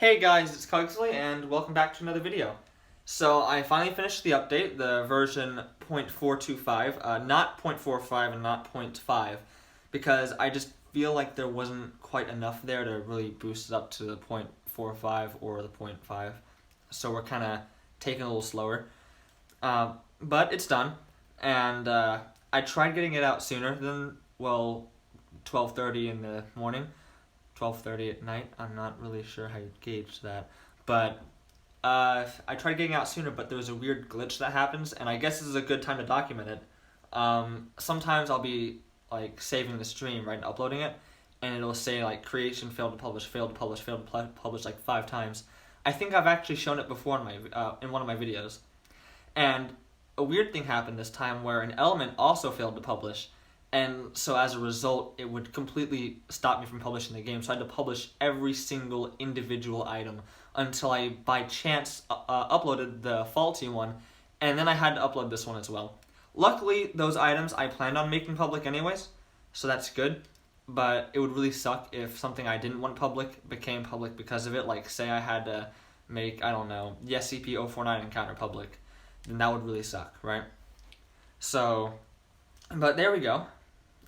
Hey guys, it's Cugsley and welcome back to another video. So I finally finished the update, the version 0.425, not 0.45 and not 0.5, because I just feel like there wasn't quite enough there to really boost it up to the 0.45 or the 0.5. So we're kind of taking it a little slower. But it's done, and I tried getting it out sooner than, 12:30 in the morning. 12:30 at night. I'm not really sure how you gauge that, but I tried getting out sooner, but there was a weird glitch that happens, and I guess this is a good time to document it. Sometimes I'll be like saving the stream, right, and uploading it, and it'll say like creation failed to publish, failed to publish, failed to publish like 5 times. I think I've actually shown it before in my in one of my videos, and a weird thing happened this time where an element also failed to publish. And so as a result, it would completely stop me from publishing the game. So I had to publish every single individual item until I, by chance, uploaded the faulty one. And then I had to upload this one as well. Luckily, those items I planned on making public anyways, so that's good. But it would really suck if something I didn't want public became public because of it. Like, say I had to make, I don't know, the SCP-049 encounter public. Then that would really suck, right? So, but there we go.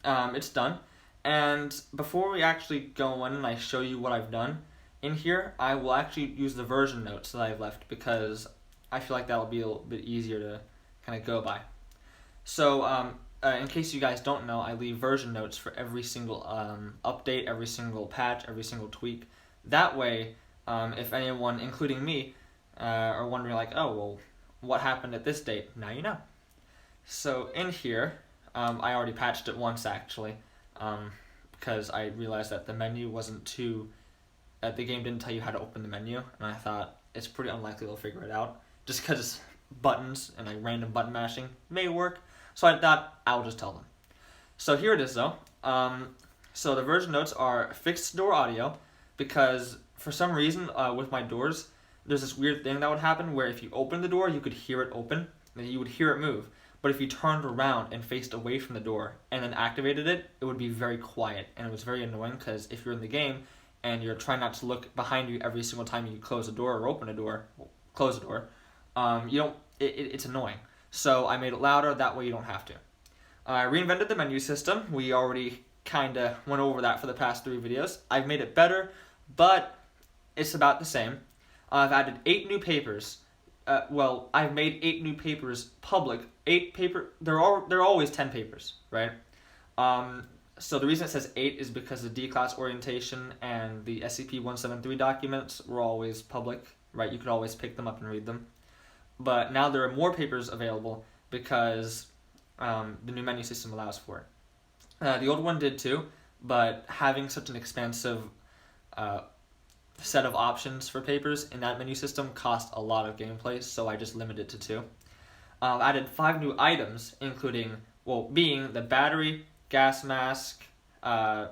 It's done, and before we actually go in and I show you what I've done in here, I will actually use the version notes that I've left because I feel like that'll be a little bit easier to kind of go by. So in case you guys don't know, I leave version notes for every single update, every single patch, every single tweak. That way, if anyone, including me, are wondering like, oh, well, what happened at this date? Now you know. So in here, I already patched it once actually, because I realized that the menu wasn't too, the game didn't tell you how to open the menu, and I thought it's pretty unlikely they'll figure it out, just because buttons and like random button mashing may work, so I thought I'll just tell them. So here it is though. So the version notes are fixed door audio, because for some reason with my doors, there's this weird thing that would happen where if you open the door, you could hear it open, and you would hear it move. But if you turned around and faced away from the door and then activated it, it would be very quiet. And it was very annoying because if you're in the game and you're trying not to look behind you every single time you close a door or open a door, close a door, it's annoying. So I made it louder, that way you don't have to. I reinvented the menu system. We already kind of went over that for the past 3 videos. I've made it better, but it's about the same. I've added 8 new papers. I've made 8 new papers public. 8 paper. There are always 10 papers, right? So the reason it says 8 is because the D-class orientation and the SCP-173 documents were always public, right? You could always pick them up and read them. But now there are more papers available because the new menu system allows for it. The old one did too, but having such an expansive set of options for papers in that menu system cost a lot of gameplay, so I just limited it to 2. Added 5 new items, including, being the battery, gas mask, the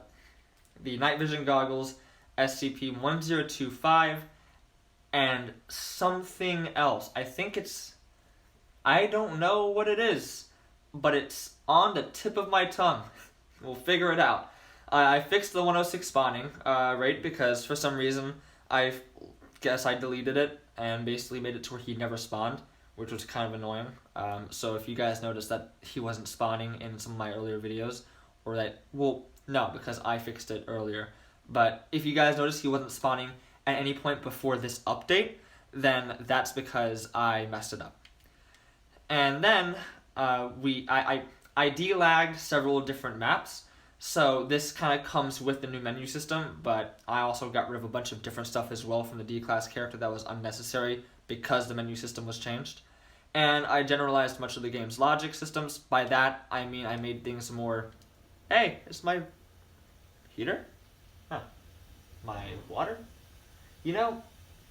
night vision goggles, SCP-1025, and something else. I don't know what it is, but it's on the tip of my tongue. We'll figure it out. I fixed the 106 spawning rate because for some reason I guess I deleted it and basically made it to where he never spawned, which was kind of annoying. So if you guys noticed that he wasn't spawning in some of my earlier videos, or that, no, because I fixed it earlier. But if you guys noticed he wasn't spawning at any point before this update, then that's because I messed it up. And then I delagged several different maps. So this kind of comes with the new menu system, but I also got rid of a bunch of different stuff as well from the D-class character that was unnecessary because the menu system was changed. And I generalized much of the game's logic systems. By that, I mean I made things more, hey, is my heater? Huh. My water? You know,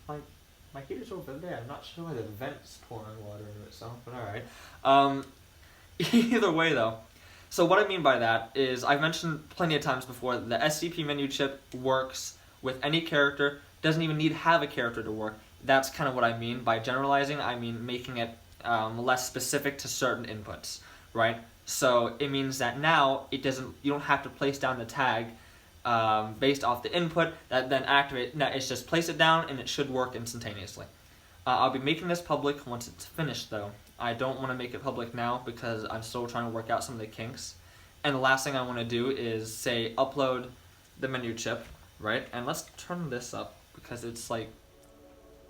my heater's over there. I'm not sure why the vent's pouring water into itself, but alright. Either way though, so what I mean by that is, I've mentioned plenty of times before, the SCP menu chip works with any character, doesn't even need to have a character to work. That's kind of what I mean by generalizing. I mean making it less specific to certain inputs, right? So it means that now you don't have to place down the tag based off the input that then activate. Now it's just place it down and it should work instantaneously. I'll be making this public once it's finished though. I don't want to make it public now because I'm still trying to work out some of the kinks. And the last thing I want to do is say upload the menu chip, right? And let's turn this up because it's like,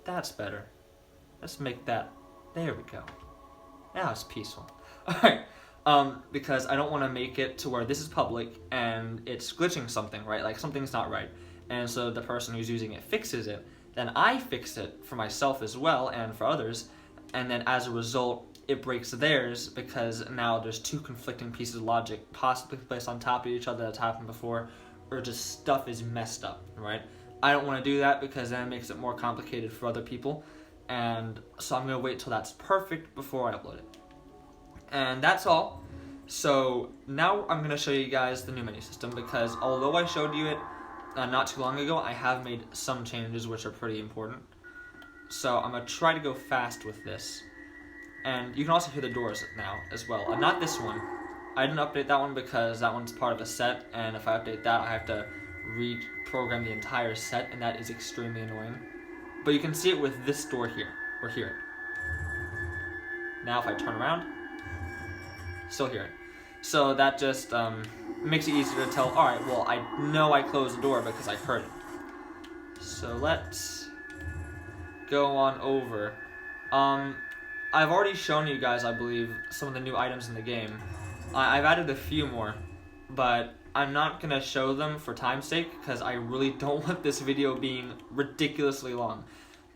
that's better. Let's make that, there we go. Now it's peaceful. Alright, because I don't want to make it to where this is public and it's glitching something, right? Like something's not right. And so the person who's using it fixes it. Then I fix it for myself as well and for others. And then as a result, it breaks theirs because now there's two conflicting pieces of logic possibly placed on top of each other that's happened before, or just stuff is messed up, right? I don't want to do that because then it makes it more complicated for other people. And so I'm going to wait till that's perfect before I upload it. And that's all. So now I'm going to show you guys the new menu system because although I showed you it not too long ago, I have made some changes which are pretty important. So I'm going to try to go fast with this. And you can also hear the doors now as well. Not this one. I didn't update that one because that one's part of a set, and if I update that, I have to reprogram the entire set, and that is extremely annoying. But you can see it with this door here, or here. Now if I turn around, still hear it. So that just makes it easier to tell, alright, well, I know I closed the door because I heard it. So let's go on over. I've already shown you guys, I believe, some of the new items in the game. I've added a few more, but I'm not going to show them for time's sake because I really don't want this video being ridiculously long.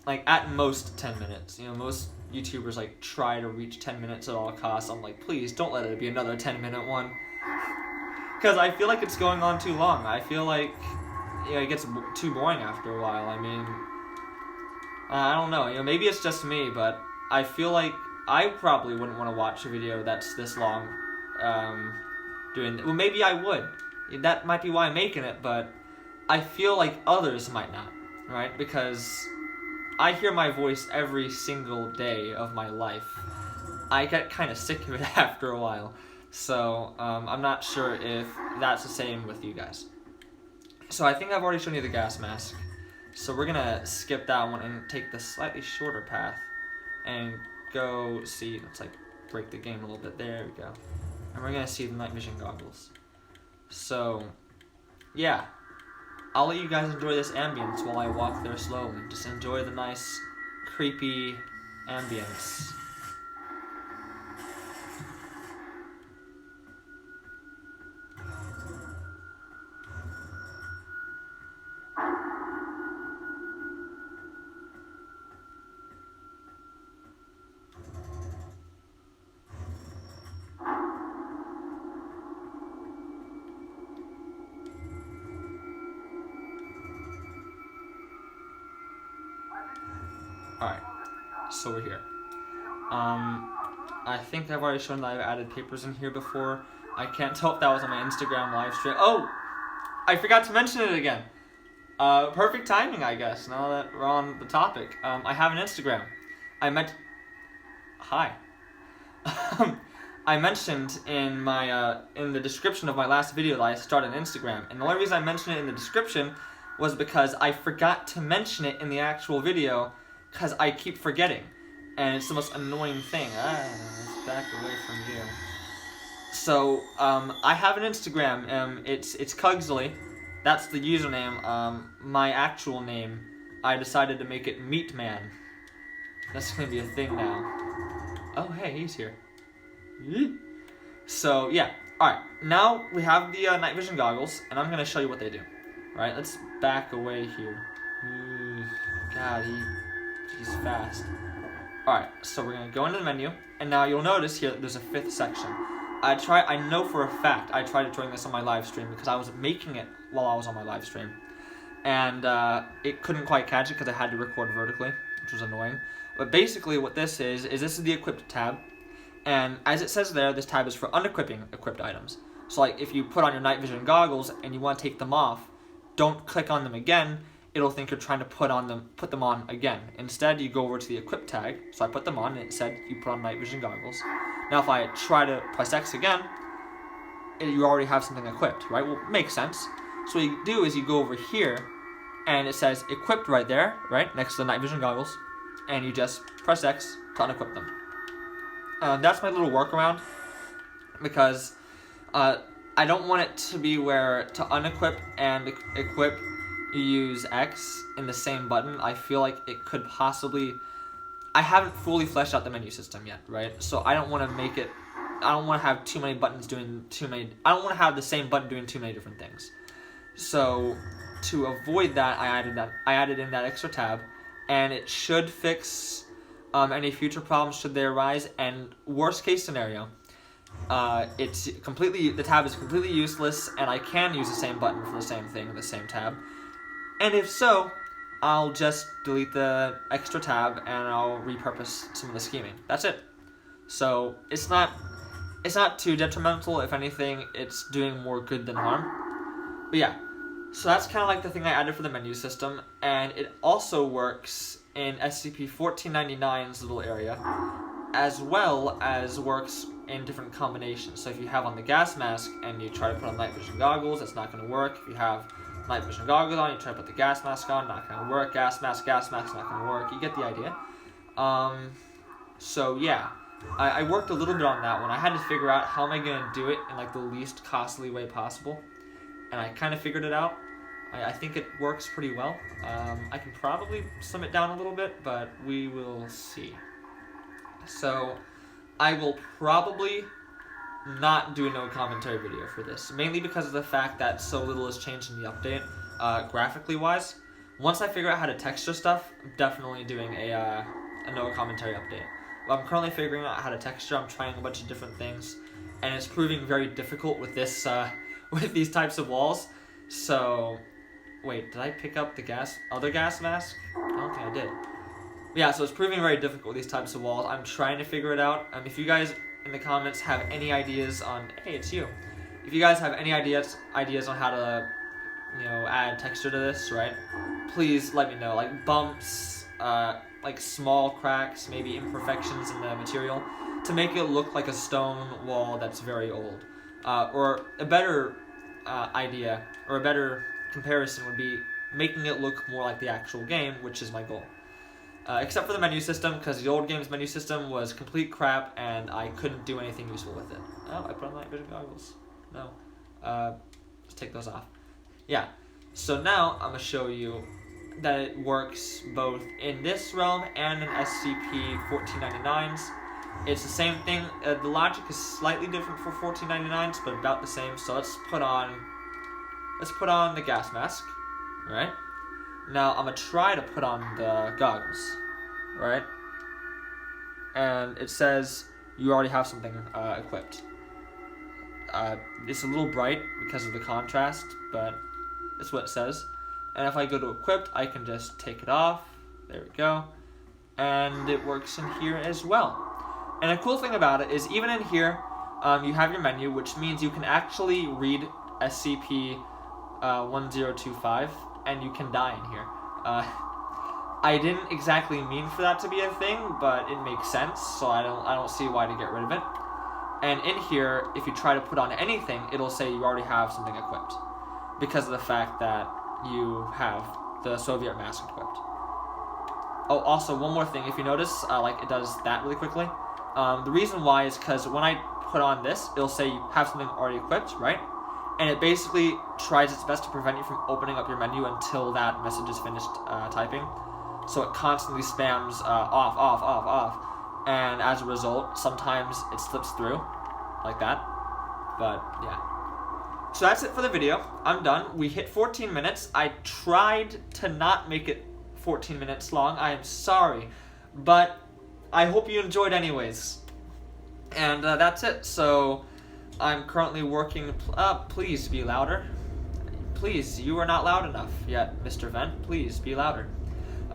Like, at most 10 minutes. You know, most YouTubers, like, try to reach 10 minutes at all costs. I'm like, please, don't let it be another 10-minute one. Because I feel like it's going on too long. I feel like, you know, it gets too boring after a while. I mean, I don't know. You know, maybe it's just me, but I feel like I probably wouldn't want to watch a video that's this long, well, maybe I would. That might be why I'm making it, but I feel like others might not, right? Because I hear my voice every single day of my life. I get kind of sick of it after a while, so I'm not sure if that's the same with you guys. So I think I've already shown you the gas mask, so we're gonna skip that one and take the slightly shorter path and go see, let's like break the game a little bit, there we go. And we're gonna see the night vision goggles. So, yeah, I'll let you guys enjoy this ambience while I walk there slowly. Just enjoy the nice, creepy ambience. Alright, so we're here. I think I've already shown that I've added papers in here before. I can't tell if that was on my Instagram live stream. Oh! I forgot to mention it again. Perfect timing, I guess, now that we're on the topic. I have an Instagram. Hi. I mentioned in my, in the description of my last video that I started an Instagram. And the only reason I mentioned it in the description was because I forgot to mention it in the actual video because I keep forgetting, and it's the most annoying thing. Let's back away from you. So, I have an Instagram, it's Cugsley, that's the username. My actual name, I decided to make it Meatman. That's gonna be a thing now. Oh, hey, he's here. So, yeah, alright, now we have the night vision goggles, and I'm gonna show you what they do. Alright, let's back away here. God, he's fast. Alright, so we're gonna go into the menu, and now you'll notice here that there's a 5th section. I know for a fact I tried doing this on my live stream because I was making it while I was on my live stream. And it couldn't quite catch it because I had to record vertically, which was annoying. But basically what this is this is the equipped tab. And as it says there, this tab is for unequipping equipped items. So like if you put on your night vision goggles and you want to take them off, don't click on them again. It'll think you're trying to put them on again. Instead, you go over to the equip tag. So I put them on, and it said you put on night vision goggles. Now, if I try to press X again, you already have something equipped, right? Well, makes sense. So what you do is you go over here, and it says equipped right there, right, next to the night vision goggles, and you just press X to unequip them. That's my little workaround, because I don't want it to be where to unequip and equip you use X in the same button. I feel like it could possibly... I haven't fully fleshed out the menu system yet, right? So I don't want to make it... I don't want to have too many buttons doing too many... I don't want to have the same button doing too many different things. So to avoid that, I added in that extra tab, and it should fix any future problems should they arise. And worst case scenario, the tab is completely useless, and I can use the same button for the same thing, the same tab. And if so, I'll just delete the extra tab and I'll repurpose some of the scheming. That's it. So it's not too detrimental. If anything, it's doing more good than harm. But yeah, so that's kind of like the thing I added for the menu system, and it also works in SCP-1499's little area, as well as works in different combinations. So if you have on the gas mask and you try to put on night vision goggles, that's not going to work. If you have night vision goggles on, you try to put the gas mask on, not going to work. Gas mask, not going to work. You get the idea. So yeah, I worked a little bit on that one. I had to figure out how am I going to do it in like the least costly way possible, and I kind of figured it out. I think it works pretty well. I can probably slim it down a little bit, but we will see. So I will probably not do a no commentary video for this, mainly because of the fact that so little has changed in the update, graphically wise. Once I figure out how to texture stuff, I'm definitely doing a no commentary update. Well, I'm currently figuring out how to texture. I'm trying a bunch of different things, and it's proving very difficult with this with these types of walls. So wait, did I pick up the other gas mask? I don't think I did. Yeah, so it's proving very difficult with these types of walls. I'm trying to figure it out. If you guys in the comments have any ideas on... Hey, it's you. If you guys have any ideas on how to, add texture to this, right? Please let me know. Like bumps, like small cracks, maybe imperfections in the material, to make it look like a stone wall that's very old. Or a better idea, or a better comparison would be making it look more like the actual game, which is my goal. Except for the menu system, because the old game's menu system was complete crap, and I couldn't do anything useful with it. Oh, I put on night vision goggles. No. Let's take those off. Yeah. So now, I'm going to show you that it works both in this realm and in SCP-1499's. It's the same thing. The logic is slightly different for 1499's, but about the same. So let's put on the gas mask, right? Now, I'm going to try to put on the goggles, right? And it says you already have something equipped. It's a little bright because of the contrast, but it's what it says. And if I go to equipped, I can just take it off. There we go. And it works in here as well. And a cool thing about it is even in here, you have your menu, which means you can actually read SCP-1025, and you can die in here. I didn't exactly mean for that to be a thing, but it makes sense, so I don't see why to get rid of it. And in here, if you try to put on anything, it'll say you already have something equipped, because of the fact that you have the Soviet mask equipped. Oh, also, one more thing. If you notice, it does that really quickly. The reason why is because when I put on this, it'll say you have something already equipped, right? And it basically tries its best to prevent you from opening up your menu until that message is finished typing. So it constantly spams off. And as a result, sometimes it slips through, like that. But, yeah. So that's it for the video. I'm done. We hit 14 minutes. I tried to not make it 14 minutes long. I am sorry. But I hope you enjoyed anyways. And that's it. So I'm currently working... please be louder. Please, you are not loud enough yet, Mr. Vent. Please be louder.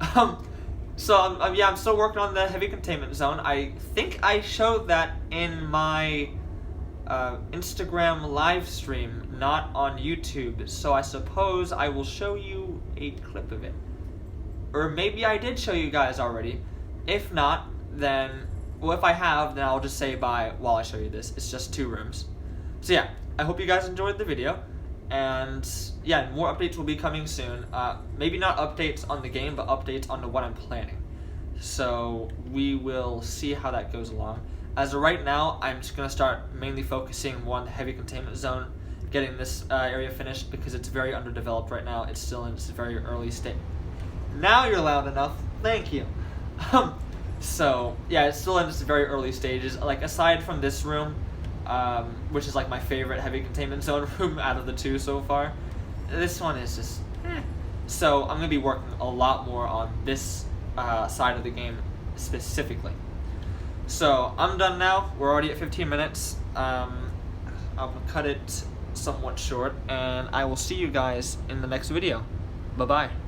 I'm still working on the heavy containment zone. I think I showed that in my Instagram live stream, not on YouTube. So I suppose I will show you a clip of it. Or maybe I did show you guys already. If not, then... Well, if I have, then I'll just say bye while I show you this. It's just 2 rooms. So yeah, I hope you guys enjoyed the video. And yeah, more updates will be coming soon. Maybe not updates on the game, but updates on what I'm planning. So we will see how that goes along. As of right now, I'm just going to start mainly focusing more on the heavy containment zone, getting this area finished because it's very underdeveloped right now. It's still in its very early state. Now you're loud enough. Thank you. So yeah, it's still in its very early stages. Like aside from this room, which is like my favorite heavy containment zone room out of the two so far, this one is just So I'm going to be working a lot more on this side of the game specifically. So I'm done now. We're already at 15 minutes. I'm going to cut it somewhat short, and I will see you guys in the next video. Bye-bye.